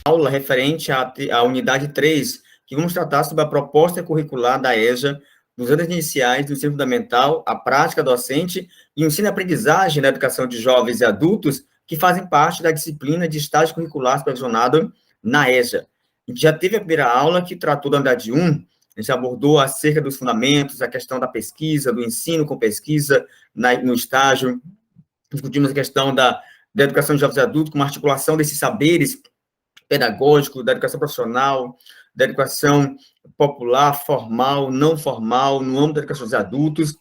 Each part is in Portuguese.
aula referente à unidade 3, que vamos tratar sobre a proposta curricular da EJA dos anos iniciais do ensino fundamental, a prática docente e o ensino-aprendizagem na educação de jovens e adultos que fazem parte da disciplina de estágio curricular supervisionado na EJA. A gente já teve a primeira aula que tratou da unidade 1, a gente abordou acerca dos fundamentos, a questão da pesquisa, do ensino com pesquisa no estágio, discutimos a questão da educação de jovens e adultos, com uma articulação desses saberes pedagógicos, da educação profissional, da educação popular, formal, não formal, no âmbito da educação dos adultos.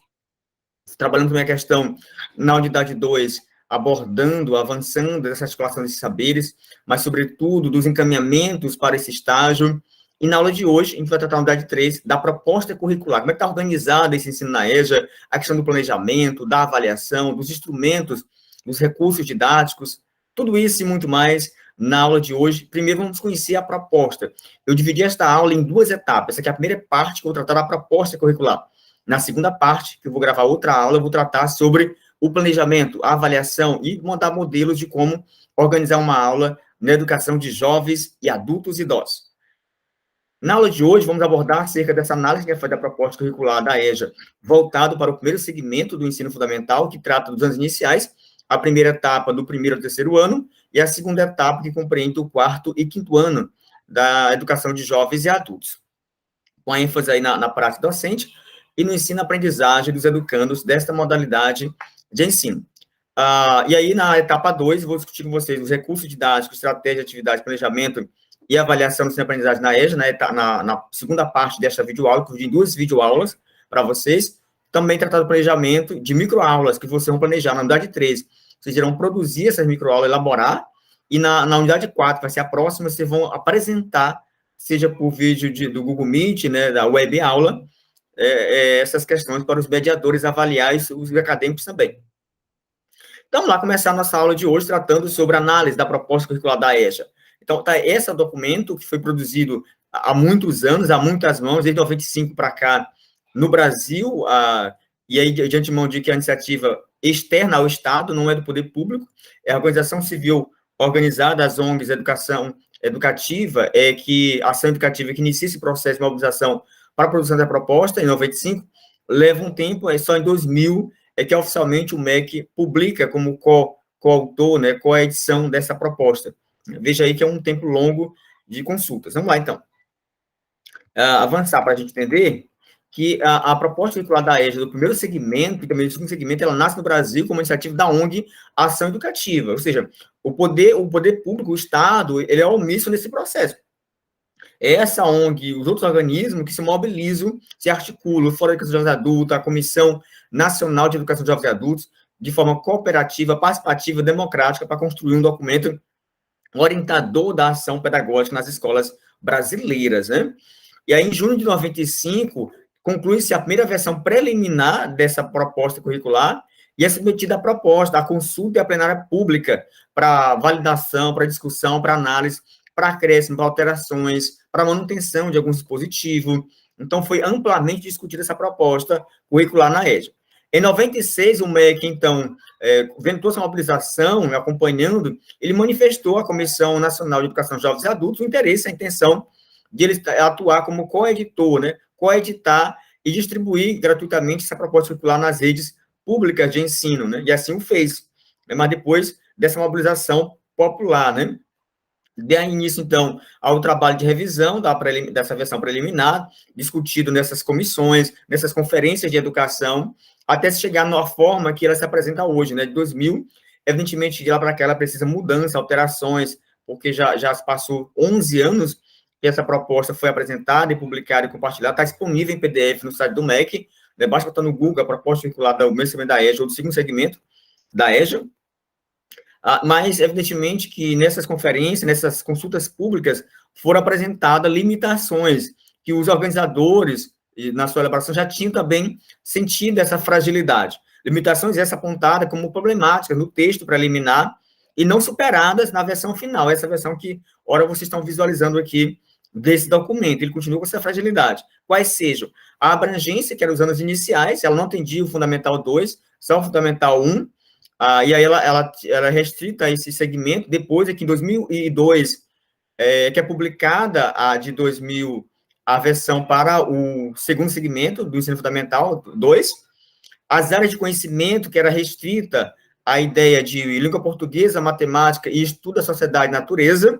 Trabalhando também a questão, na unidade 2, abordando, avançando essa articulação desses saberes, mas, sobretudo, dos encaminhamentos para esse estágio. E na aula de hoje, a gente vai tratar na unidade 3 da proposta curricular, como é que está organizado esse ensino na EJA, a questão do planejamento, da avaliação, dos instrumentos, dos recursos didáticos, tudo isso e muito mais na aula de hoje. Primeiro, vamos conhecer a proposta. Eu dividi esta aula em 2 etapas. Essa aqui é a primeira parte, que eu vou tratar da proposta curricular. Na segunda parte, que eu vou gravar outra aula, eu vou tratar sobre o planejamento, a avaliação e montar modelos de como organizar uma aula na educação de jovens e adultos e idosos. Na aula de hoje, vamos abordar acerca dessa análise que é feita da proposta curricular da EJA, voltado para o primeiro segmento do ensino fundamental, que trata dos anos iniciais, a primeira etapa do 1º ao 3º ano, e a segunda etapa, que compreende o 4º e 5º ano da educação de jovens e adultos, com a ênfase aí na prática docente e no ensino-aprendizagem dos educandos desta modalidade de ensino. E aí, na etapa 2, vou discutir com vocês os recursos didáticos, estratégia, atividade, planejamento e avaliação do ensino-aprendizagem na EJA, na segunda parte desta videoaula, que eu em 2 videoaulas para vocês. Também tratar do planejamento de microaulas, que vocês vão planejar na unidade 3. Vocês irão produzir essas microaulas, elaborar, e na unidade 4, vai ser a próxima, vocês vão apresentar, seja por vídeo do Google Meet, né, da web aula, essas questões para os mediadores avaliar e os acadêmicos também. Então, vamos lá começar a nossa aula de hoje, tratando sobre a análise da proposta curricular da EJA. Então, esse documento que foi produzido há muitos anos, há muitas mãos, desde 95 para cá, no Brasil, e aí, de antemão, digo que a iniciativa externa ao Estado, não é do poder público, é a organização civil organizada, as ONGs, educação educativa, ação educativa que inicia esse processo de mobilização para a produção da proposta, em 95, leva um tempo, só em 2000 que oficialmente o MEC publica como coautor, né, coedição dessa proposta. Veja aí que é um tempo longo de consultas. Vamos lá, então. Avançar para a gente entender que a proposta curricular da EJA, do primeiro segmento e também do segundo segmento, ela nasce no Brasil como iniciativa da ONG Ação Educativa, ou seja, o poder público, o Estado, ele é omisso nesse processo. Essa ONG, os outros organismos que se mobilizam, se articulam, o Fórum de Educação de Jovens Adultos, a Comissão Nacional de Educação de Jovens Adultos, de forma cooperativa, participativa, democrática, para construir um documento orientador da ação pedagógica nas escolas brasileiras, né? E aí, em junho de 95, conclui-se a primeira versão preliminar dessa proposta curricular e é submetida a proposta, a consulta e a plenária pública para validação, para discussão, para análise, para acréscimo, para alterações, para manutenção de algum dispositivo. Então, foi amplamente discutida essa proposta curricular na EJA. Em 96, o MEC, então, vendo toda essa mobilização, acompanhando, ele manifestou à Comissão Nacional de Educação de Jovens e Adultos o interesse, a intenção de ele atuar como coeditor, né, coeditar e distribuir gratuitamente essa proposta curricular nas redes públicas de ensino, né, e assim o fez, mas depois dessa mobilização popular, né. Deu início, então, ao trabalho de revisão dessa versão preliminar, discutido nessas comissões, nessas conferências de educação, até se chegar na forma que ela se apresenta hoje, né, de 2000, evidentemente, de lá para cá, ela precisa mudança, alterações, porque já se passou 11 anos que essa proposta foi apresentada e publicada e compartilhada, está disponível em PDF no site do MEC, né, basta botar no Google a proposta vinculada ao primeiro segmento da EJA ou do segundo segmento da EJA, mas, evidentemente, que nessas conferências, nessas consultas públicas, foram apresentadas limitações que os organizadores, na sua elaboração, já tinham também sentido essa fragilidade. Limitações essas apontadas como problemáticas no texto preliminar e não superadas na versão final, essa versão que, ora, vocês estão visualizando aqui desse documento, ele continua com essa fragilidade. Quais sejam? A abrangência, que era os anos iniciais, ela não atendia o Fundamental 2, só o Fundamental 1, e aí ela é restrita a esse segmento. Depois, aqui em 2002, que é publicada a de 2000, a versão para o segundo segmento do ensino fundamental 2, as áreas de conhecimento, que era restrita à ideia de língua portuguesa, matemática e estudo da sociedade e natureza,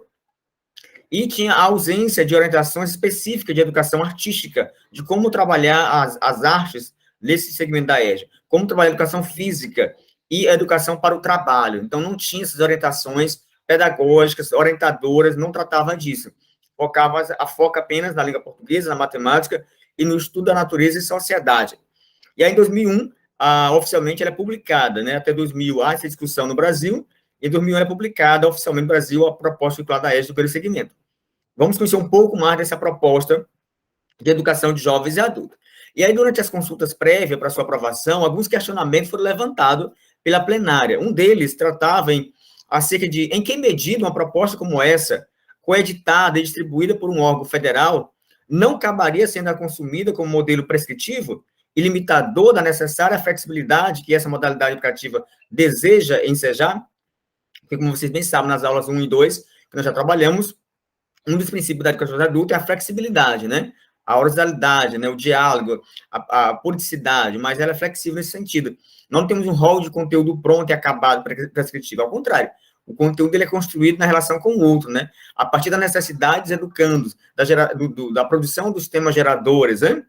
e tinha a ausência de orientações específicas de educação artística, de como trabalhar as artes nesse segmento da EJA, como trabalhar a educação física e a educação para o trabalho. Então, não tinha essas orientações pedagógicas, orientadoras, não tratava disso. Foca apenas na língua portuguesa, na matemática e no estudo da natureza e sociedade. E aí, em 2001, oficialmente ela é publicada, né? Até 2000 há essa discussão no Brasil, e em 2001 é publicada oficialmente no Brasil a proposta curricular da EJA do primeiro segmento. Vamos conhecer um pouco mais dessa proposta de educação de jovens e adultos. E aí, durante as consultas prévias para sua aprovação, alguns questionamentos foram levantados pela plenária. Um deles tratava acerca de em que medida uma proposta como essa, coeditada e distribuída por um órgão federal, não acabaria sendo consumida como modelo prescritivo e limitador da necessária flexibilidade que essa modalidade educativa deseja ensejar? Porque, como vocês bem sabem, nas aulas 1 e 2, que nós já trabalhamos, um dos princípios da educação adulta é a flexibilidade, né? A horizontalidade, né? O diálogo, a politicidade, mas ela é flexível nesse sentido. Não temos um rol de conteúdo pronto e acabado prescritivo, ao contrário. O conteúdo ele é construído na relação com o outro, né? A partir das necessidades educandos, da produção dos temas geradores, né?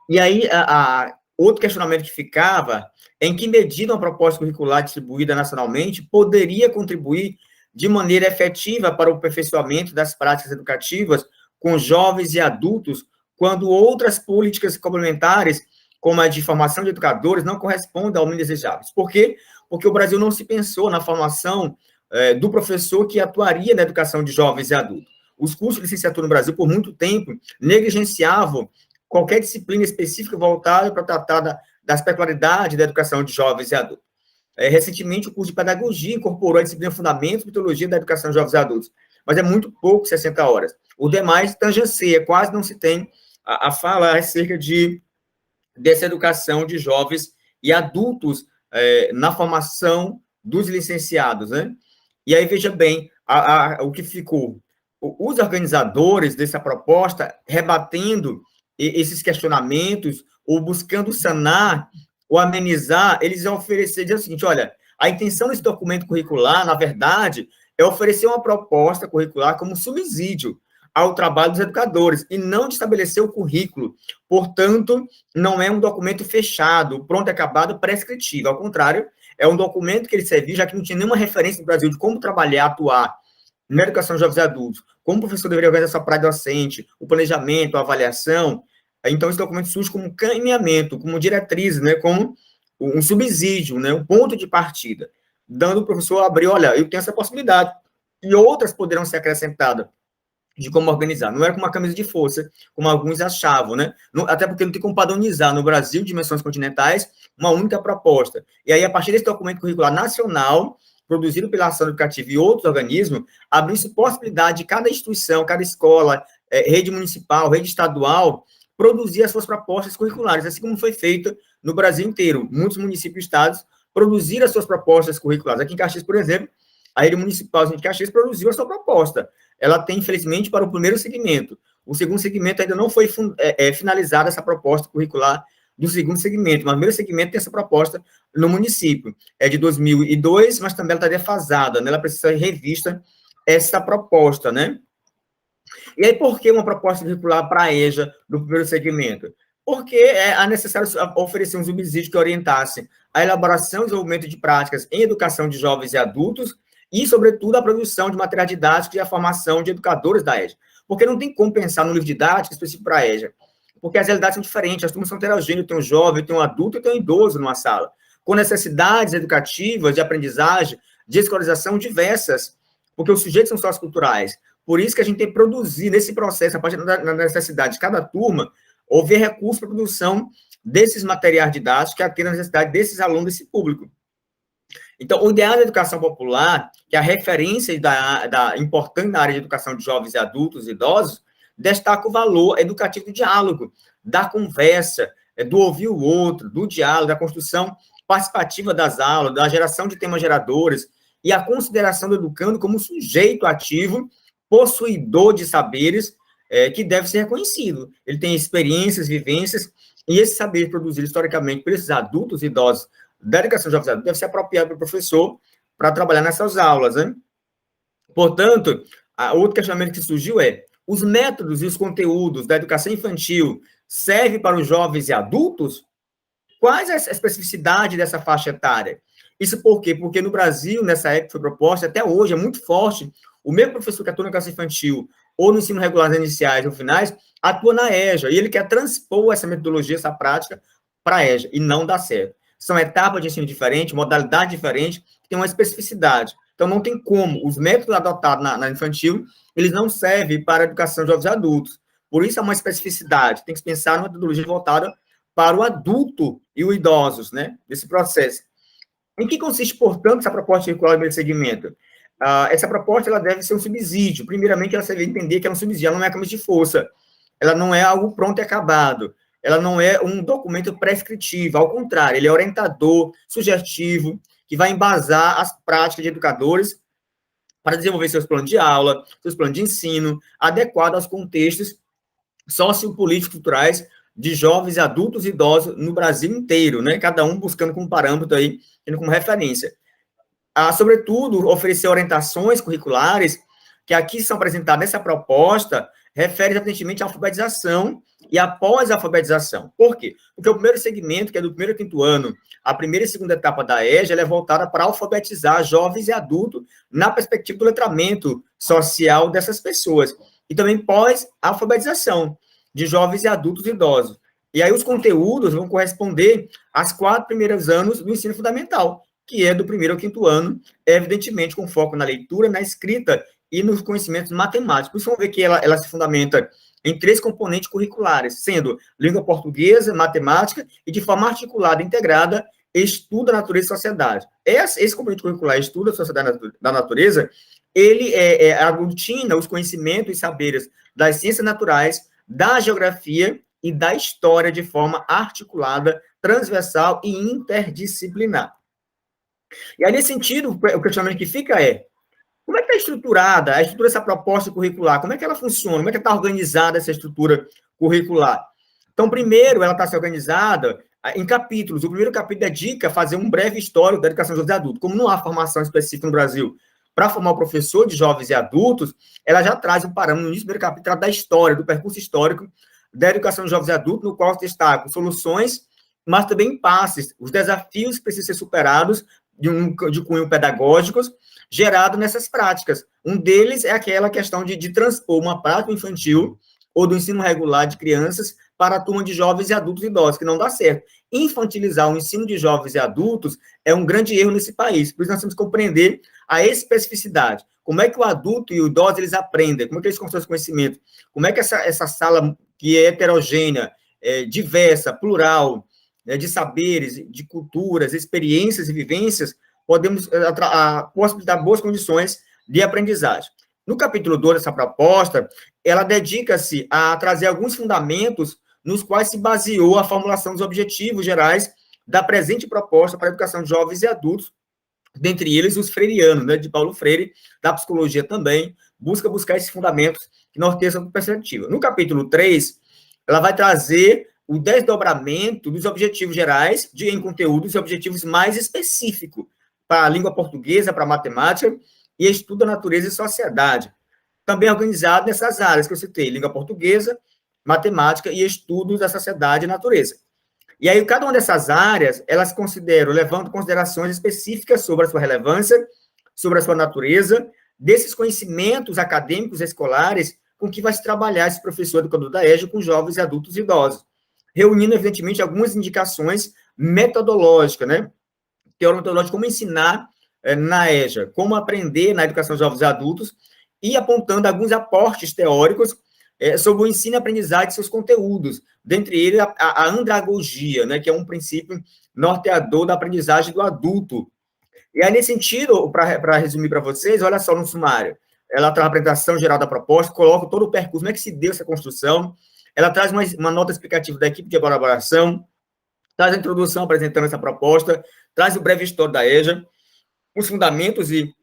E aí, outro questionamento que ficava é em que medida uma proposta curricular distribuída nacionalmente poderia contribuir de maneira efetiva para o aperfeiçoamento das práticas educativas com jovens e adultos, quando outras políticas complementares, como a de formação de educadores, não correspondem ao mínimo desejáveis. Por quê? Porque o Brasil não se pensou na formação do professor que atuaria na educação de jovens e adultos. Os cursos de licenciatura no Brasil, por muito tempo, negligenciavam qualquer disciplina específica voltada para tratar das peculiaridades da educação de jovens e adultos. Recentemente, o curso de pedagogia incorporou a disciplina Fundamentos e Metodologia da Educação de Jovens e Adultos, mas é muito pouco, 60 horas. O demais tangencia, quase não se tem a falar acerca dessa educação de jovens e adultos na formação dos licenciados, né? E aí, veja bem, o que ficou. Os organizadores dessa proposta, rebatendo esses questionamentos, ou buscando sanar ou amenizar, eles vão oferecer o seguinte: olha, a intenção desse documento curricular, na verdade, é oferecer uma proposta curricular como subsídio ao trabalho dos educadores, e não de estabelecer o currículo. Portanto, não é um documento fechado, pronto, acabado, prescritivo. Ao contrário, é um documento que ele serviu, já que não tinha nenhuma referência no Brasil de como trabalhar, atuar na educação de jovens e adultos, como o professor deveria organizar sua prática docente, o planejamento, a avaliação. Então, esse documento surge como caminhamento, como diretriz, né, como um subsídio, né, um ponto de partida, dando o professor a abrir, olha, eu tenho essa possibilidade, e outras poderão ser acrescentadas de como organizar. Não era com uma camisa de força, como alguns achavam, né? Até porque não tem como padronizar no Brasil, dimensões continentais, uma única proposta. E aí, a partir desse documento curricular nacional, produzido pela Ação Educativa e outros organismos, abriu-se possibilidade de cada instituição, cada escola, rede municipal, rede estadual, produzir as suas propostas curriculares, assim como foi feito no Brasil inteiro. Muitos municípios e estados produziram as suas propostas curriculares. Aqui em Caxias, por exemplo, a rede municipal de Caxias produziu a sua proposta. Ela tem, infelizmente, para o primeiro segmento. O segundo segmento ainda não foi finalizada essa proposta curricular do segundo segmento, mas o primeiro segmento tem essa proposta no município. É de 2002, mas também ela está defasada, né? Ela precisa ser revista essa proposta, né? E aí, por que uma proposta curricular para a EJA do primeiro segmento? Porque é necessário oferecer um subsídio que orientasse a elaboração e desenvolvimento de práticas em educação de jovens e adultos e, sobretudo, a produção de material didático e a formação de educadores da EJA. Porque não tem como pensar no livro didático específico para a EJA, porque as realidades são diferentes, as turmas são heterogêneas, tem um jovem, tem um adulto e tem um idoso numa sala, com necessidades educativas, de aprendizagem, de escolarização diversas, porque os sujeitos são socioculturais. Por isso que a gente tem que produzir, nesse processo, a partir da necessidade de cada turma, houver recursos para a produção desses materiais didáticos que atendam a necessidade desses alunos, desse público. Então, o ideal da educação popular, que é a referência importante na área de educação de jovens e adultos e idosos, destaca o valor educativo do diálogo, da conversa, do ouvir o outro, do diálogo, da construção participativa das aulas, da geração de temas geradores e a consideração do educando como sujeito ativo possuidor de saberes que deve ser reconhecido. Ele tem experiências, vivências, e esse saber produzido historicamente por esses adultos e idosos da educação de jovens adultos deve ser apropriado pelo professor para trabalhar nessas aulas, né? Portanto, outro questionamento que surgiu é: os métodos e os conteúdos da educação infantil servem para os jovens e adultos? Quais a especificidade dessa faixa etária? Isso por quê? Porque no Brasil, nessa época que foi proposta, até hoje é muito forte, o mesmo professor que atua na educação infantil ou no ensino regular iniciais ou finais, atua na EJA, e ele quer transpor essa metodologia, essa prática, para a EJA, e não dá certo. São etapas de ensino diferentes, modalidade diferente, que tem uma especificidade. Então, não tem como. Os métodos adotados na infantil, eles não servem para a educação de jovens e adultos. Por isso, é uma especificidade. Tem que pensar numa metodologia voltada para o adulto e os idosos, né, desse processo. Em que consiste, portanto, essa proposta curricular de primeiro segmento? Essa proposta ela deve ser um subsídio. Primeiramente, ela deve entender que é um subsídio, ela não é camisa de força, ela não é algo pronto e acabado, ela não é um documento prescritivo, ao contrário, ele é orientador, sugestivo, que vai embasar as práticas de educadores para desenvolver seus planos de aula, seus planos de ensino, adequado aos contextos sociopolíticos culturais de jovens, adultos e idosos no Brasil inteiro, né? Cada um buscando como parâmetro aí, tendo como referência. Sobretudo, oferecer orientações curriculares que aqui são apresentadas nessa proposta, refere evidentemente à alfabetização e à pós-alfabetização. Por quê? Porque o primeiro segmento, que é do primeiro ao quinto ano, a primeira e segunda etapa da EJA, ela é voltada para alfabetizar jovens e adultos na perspectiva do letramento social dessas pessoas. E também pós-alfabetização de jovens e adultos e idosos. E aí os conteúdos vão corresponder às 4 primeiros anos do ensino fundamental, que é do primeiro ao quinto ano, evidentemente com foco na leitura, na escrita e nos conhecimentos matemáticos. Por isso, vamos ver que ela se fundamenta em 3 componentes curriculares, sendo língua portuguesa, matemática e, de forma articulada e integrada, estudo da natureza e sociedade. Esse componente curricular, estudo da sociedade da natureza, ele aglutina os conhecimentos e saberes das ciências naturais, da geografia e da história de forma articulada, transversal e interdisciplinar. E aí, nesse sentido, o questionamento que fica é: como é que está estruturada a estrutura dessa proposta curricular? Como é que ela funciona? Como é que está organizada essa estrutura curricular? Então, primeiro, ela está se organizada em capítulos. O primeiro capítulo dedica a fazer um breve histórico da educação de jovens e adultos. Como não há formação específica no Brasil para formar o professor de jovens e adultos, ela já traz um parâmetro no início do primeiro capítulo da história, do percurso histórico da educação de jovens e adultos, no qual se destacam soluções, mas também impasses, os desafios que precisam ser superados de cunho pedagógicos, gerado nessas práticas. Um deles é aquela questão de transpor uma prática infantil ou do ensino regular de crianças para a turma de jovens e adultos e idosos, que não dá certo. Infantilizar o ensino de jovens e adultos é um grande erro nesse país, por isso nós temos que compreender a especificidade. Como é que o adulto e o idoso, eles aprendem? Como é que eles constroem esse conhecimento? Como é que essa sala, que é heterogênea, diversa, plural, de saberes, de culturas, experiências e vivências, podemos possibilitar boas condições de aprendizagem. No capítulo 2 dessa proposta, ela dedica-se a trazer alguns fundamentos nos quais se baseou a formulação dos objetivos gerais da presente proposta para a educação de jovens e adultos, dentre eles os freirianos, né, de Paulo Freire, da psicologia também, buscar esses fundamentos que norteiam essa perspectiva. No capítulo 3, ela vai trazer o desdobramento dos objetivos gerais em conteúdos e objetivos mais específicos para a língua portuguesa, para a matemática e estudo da natureza e sociedade. Também organizado nessas áreas que eu citei, língua portuguesa, matemática e estudos da sociedade e natureza. E aí, cada uma dessas áreas, elas consideram, levando considerações específicas sobre a sua relevância, sobre a sua natureza, desses conhecimentos acadêmicos escolares com que vai se trabalhar esse professor educador da EJA com jovens e adultos e idosos, reunindo, evidentemente, algumas indicações metodológicas, né? Teoria metodológica, como ensinar na EJA, como aprender na educação de jovens e adultos, e apontando alguns aportes teóricos sobre o ensino e aprendizagem de seus conteúdos, dentre eles a andragogia, né, que é um princípio norteador da aprendizagem do adulto. E aí, nesse sentido, para resumir para vocês, olha só no sumário, ela traz a apresentação geral da proposta, coloca todo o percurso, como é que se deu essa construção, ela traz uma nota explicativa da equipe de elaboração, traz a introdução apresentando essa proposta, traz o breve histórico da EJA, os fundamentos e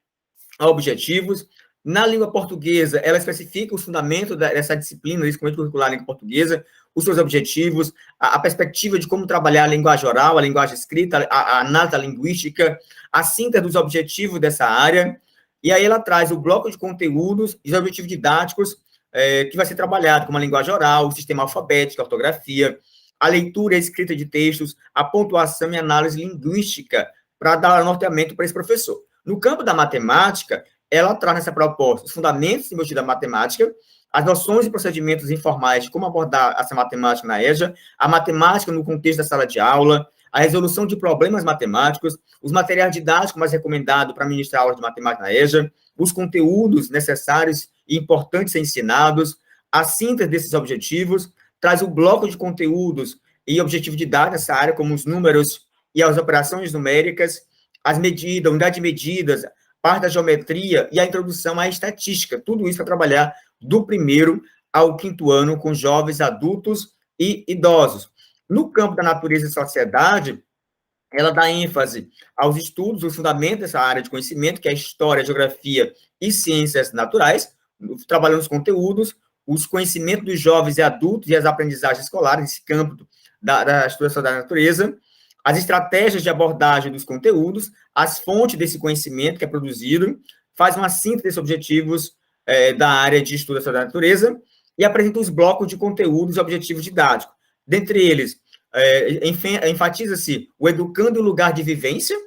objetivos, Na língua portuguesa, ela especifica os fundamentos dessa disciplina, desse conjunto curricular língua portuguesa, os seus objetivos, a perspectiva de como trabalhar a linguagem oral, a linguagem escrita, a análise linguística, a síntese dos objetivos dessa área, e aí ela traz o bloco de conteúdos e os objetivos didáticos que vai ser trabalhado, como a linguagem oral, o sistema alfabético, a ortografia, a leitura e a escrita de textos, a pontuação e análise linguística, para dar norteamento para esse professor. No campo da matemática, ela traz nessa proposta os fundamentos e motivos da matemática, as noções e procedimentos informais de como abordar essa matemática na EJA, a matemática no contexto da sala de aula, a resolução de problemas matemáticos, os materiais didáticos mais recomendados para ministrar aulas de matemática na EJA, os conteúdos necessários e importantes a ser ensinados, a síntese desses objetivos, traz o bloco de conteúdos e objetivo didático nessa área, como os números e as operações numéricas, as medidas, unidade de medidas, parte da geometria e a introdução à estatística, tudo isso para trabalhar do 1º ao 5º ano com jovens, adultos e idosos. No campo da natureza e sociedade, ela dá ênfase aos estudos, os fundamentos dessa área de conhecimento, que é a história, a geografia e ciências naturais, trabalhando os conteúdos, os conhecimentos dos jovens e adultos e as aprendizagens escolares, nesse campo da estudação da natureza, as estratégias de abordagem dos conteúdos, as fontes desse conhecimento que é produzido, faz uma síntese desses objetivos da área de estudação da natureza e apresenta os blocos de conteúdos e objetivos didáticos. Dentre eles, enfatiza-se o educando o lugar de vivência,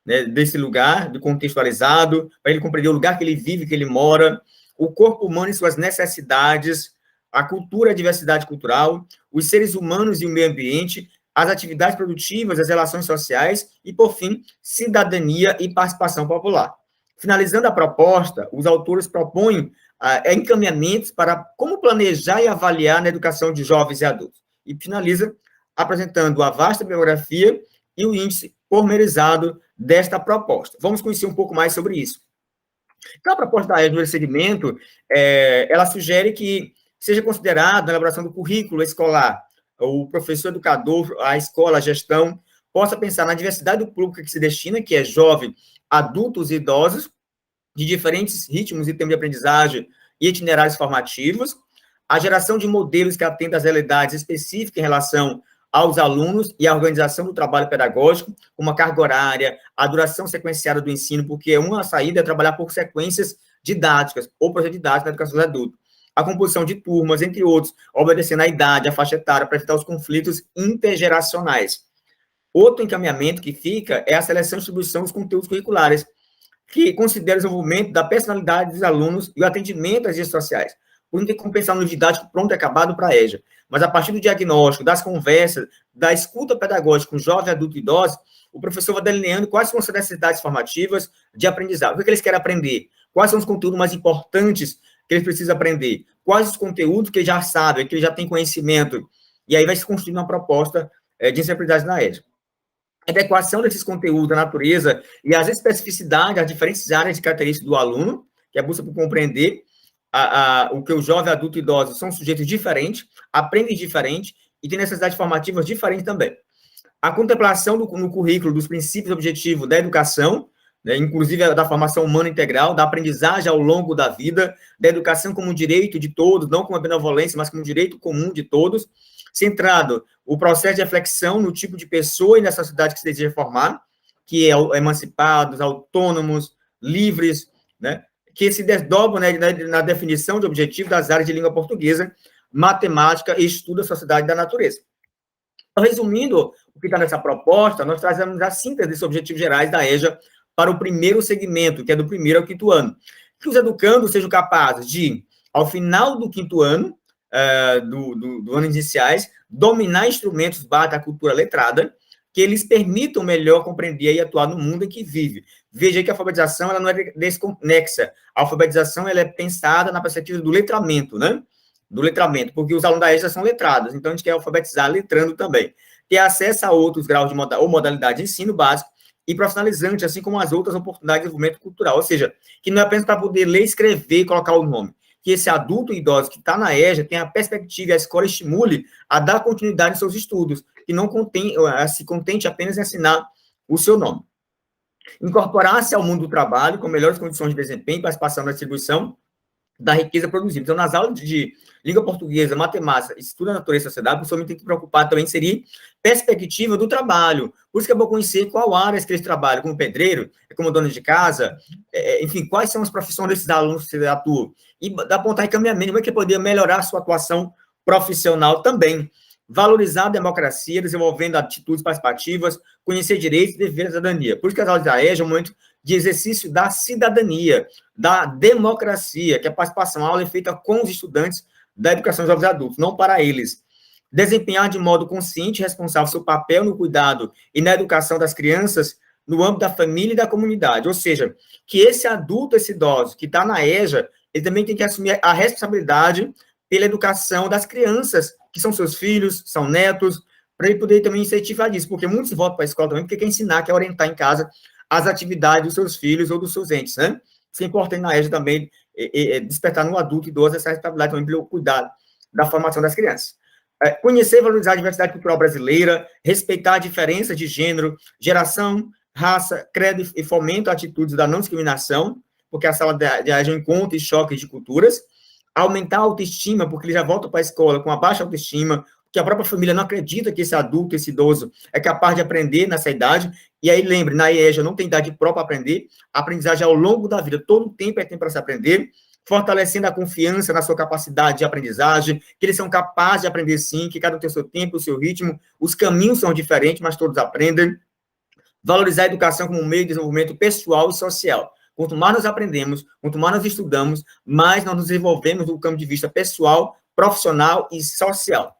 né, desse lugar, contextualizado, para ele compreender o lugar que ele vive, que ele mora, o corpo humano e suas necessidades, a cultura e a diversidade cultural, os seres humanos e o meio ambiente, as atividades produtivas, as relações sociais e, por fim, cidadania e participação popular. Finalizando a proposta, os autores propõem encaminhamentos para como planejar e avaliar na educação de jovens e adultos. E finaliza apresentando a vasta bibliografia e o índice pormenorizado desta proposta. Vamos conhecer um pouco mais sobre isso. Então, a proposta da EJA do segmento, ela sugere que seja considerado na elaboração do currículo escolar, o professor educador, a escola, a gestão, possa pensar na diversidade do público que se destina, que é jovem, adultos e idosos, de diferentes ritmos e tempos de aprendizagem e itinerários formativos, a geração de modelos que atendam às realidades específicas em relação aos alunos e a organização do trabalho pedagógico, como a carga horária, a duração sequenciada do ensino, porque uma saída é trabalhar por sequências didáticas ou projeto didático na educação dos adultos, a composição de turmas, entre outros, obedecendo à idade, à faixa etária, para evitar os conflitos intergeracionais. Outro encaminhamento que fica é a seleção e distribuição dos conteúdos curriculares, que considera o desenvolvimento da personalidade dos alunos e o atendimento às redes sociais. Por não ter como pensar no didático pronto e acabado para a EJA, mas a partir do diagnóstico, das conversas, da escuta pedagógica com jovem, adulto e idoso, o professor vai delineando quais são as necessidades formativas de aprendizado. O que eles querem aprender? Quais são os conteúdos mais importantes que eles precisam aprender? Quais os conteúdos que eles já sabem, que eles já têm conhecimento? E aí vai se construir uma proposta de ensino-aprendizagem na EJA. A adequação desses conteúdos da natureza e as especificidades, as diferentes áreas de características do aluno, que é a busca por compreender o que o jovem, adulto e idoso são sujeitos diferentes, aprendem diferente e têm necessidades formativas diferentes também. A contemplação no currículo dos princípios objetivos da educação, né, inclusive da formação humana integral, da aprendizagem ao longo da vida, da educação como um direito de todos, não como uma benevolência, mas como um direito comum de todos, centrado o processo de reflexão no tipo de pessoa e na sociedade que se deseja formar, que é emancipados, autônomos, livres, né, que se desdobram, né, na definição de objetivo das áreas de língua portuguesa, matemática e estudo da sociedade e da natureza. Então, resumindo o que está nessa proposta, nós trazemos a síntese desses objetivos gerais da EJA para o primeiro segmento, que é do 1º ao 5º ano. Que os educandos sejam capazes de, ao final do 5º ano, do ano iniciais, dominar instrumentos base da cultura letrada, que eles permitam melhor compreender e atuar no mundo em que vive. Veja que a alfabetização ela não é desconexa. A alfabetização ela é pensada na perspectiva do letramento, né? Do letramento, porque os alunos da EJA são letrados, então a gente quer alfabetizar letrando também. Ter acesso a outros graus de modalidade de ensino básico e profissionalizante, assim como as outras oportunidades de desenvolvimento cultural. Ou seja, que não é apenas para poder ler, escrever e colocar o nome. Que esse adulto e idoso que está na EJA tenha a perspectiva e a escola estimule a dar continuidade aos seus estudos, que não se contente apenas em assinar o seu nome. Incorporar-se ao mundo do trabalho com melhores condições de desempenho e participação na distribuição da riqueza produzida. Então, nas aulas de língua portuguesa, matemática, estudo da natureza e sociedade, o professor tem que preocupar também em inserir perspectiva do trabalho. Por isso que é bom conhecer qual área que eles trabalham, como pedreiro, como dono de casa, enfim, quais são as profissões desses alunos que atuam. E apontar encaminhamento, como é que poderia melhorar a sua atuação profissional também. Valorizar a democracia, desenvolvendo atitudes participativas, conhecer direitos e deveres da cidadania. Por isso que as aulas da EJA é um momento de exercício da cidadania, da democracia, que a participação, a aula é feita com os estudantes da educação dos jovens adultos, não para eles. Desempenhar de modo consciente e responsável seu papel no cuidado e na educação das crianças no âmbito da família e da comunidade. Ou seja, que esse adulto, esse idoso que está na EJA, ele também tem que assumir a responsabilidade pela educação das crianças, que são seus filhos, são netos, para ele poder também incentivar disso, porque muitos voltam para a escola também, porque quer ensinar, quer orientar em casa as atividades dos seus filhos ou dos seus entes, né? Isso é importante na EJA também, despertar no adulto e idoso essa responsabilidade também pelo cuidado da formação das crianças. Conhecer e valorizar a diversidade cultural brasileira, respeitar a diferença de gênero, geração, raça, credo e fomento atitudes da não discriminação, porque a sala de EJA encontra e choque de culturas, aumentar a autoestima, porque ele já volta para a escola com a baixa autoestima, que a própria família não acredita que esse adulto, esse idoso, é capaz de aprender nessa idade, e aí lembre, na EJA não tem idade própria para aprender, a aprendizagem ao longo da vida, todo o tempo é tempo para se aprender, fortalecendo a confiança na sua capacidade de aprendizagem, que eles são capazes de aprender sim, que cada um tem o seu tempo, o seu ritmo, os caminhos são diferentes, mas todos aprendem. Valorizar a educação como um meio de desenvolvimento pessoal e social. Quanto mais nós aprendemos, quanto mais nós estudamos, mais nós nos desenvolvemos do campo de vista pessoal, profissional e social.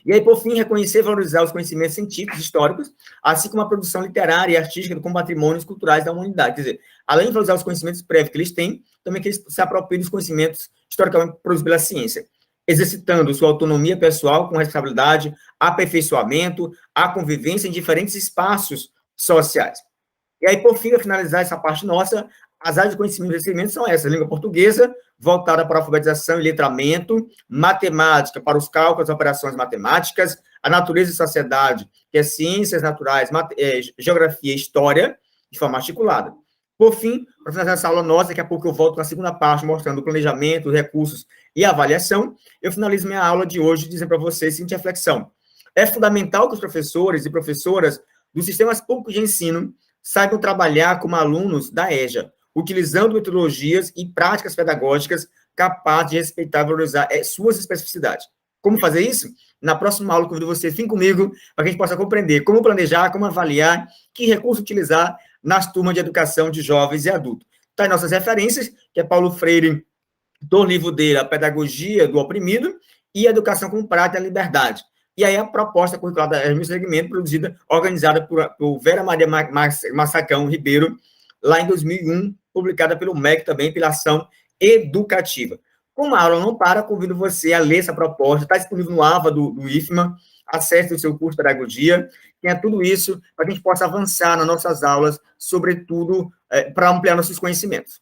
E aí, por fim, reconhecer e valorizar os conhecimentos científicos, históricos, assim como a produção literária e artística como patrimônios culturais da humanidade. Quer dizer, além de valorizar os conhecimentos prévios que eles têm, também que eles se apropriem dos conhecimentos historicamente produzidos pela ciência, exercitando sua autonomia pessoal com responsabilidade, aperfeiçoamento, a convivência em diferentes espaços sociais. E aí, por fim, a finalizar essa parte nossa, as áreas de conhecimento e conhecimento são essas: língua portuguesa, voltada para a alfabetização e letramento, matemática, para os cálculos e operações matemáticas, a natureza e sociedade, que é ciências naturais, geografia e história, de forma articulada. Por fim, para finalizar essa aula nossa, daqui a pouco eu volto na segunda parte, mostrando o planejamento, recursos e avaliação, eu finalizo minha aula de hoje dizendo para vocês a seguinte reflexão: é fundamental que os professores e professoras dos sistemas públicos de ensino saibam trabalhar como alunos da EJA, utilizando metodologias e práticas pedagógicas capazes de respeitar e valorizar suas especificidades. Como fazer isso? Na próxima aula, convido vocês, fiquem comigo, para que a gente possa compreender como planejar, como avaliar, que recurso utilizar nas turmas de educação de jovens e adultos. Tá aí nossas referências, que é Paulo Freire, do livro dele, A Pedagogia do Oprimido, e a Educação como Prática da Liberdade. E aí a proposta curricular da EJA, segmento, produzida, organizada por Vera Maria Massacão Ribeiro, lá em 2001, publicada pelo MEC também, pela Ação Educativa. Como a aula não para, convido você a ler essa proposta, está disponível no AVA do IFMA, acesse o seu curso de pedagogia, tenha tudo isso para que a gente possa avançar nas nossas aulas, sobretudo para ampliar nossos conhecimentos.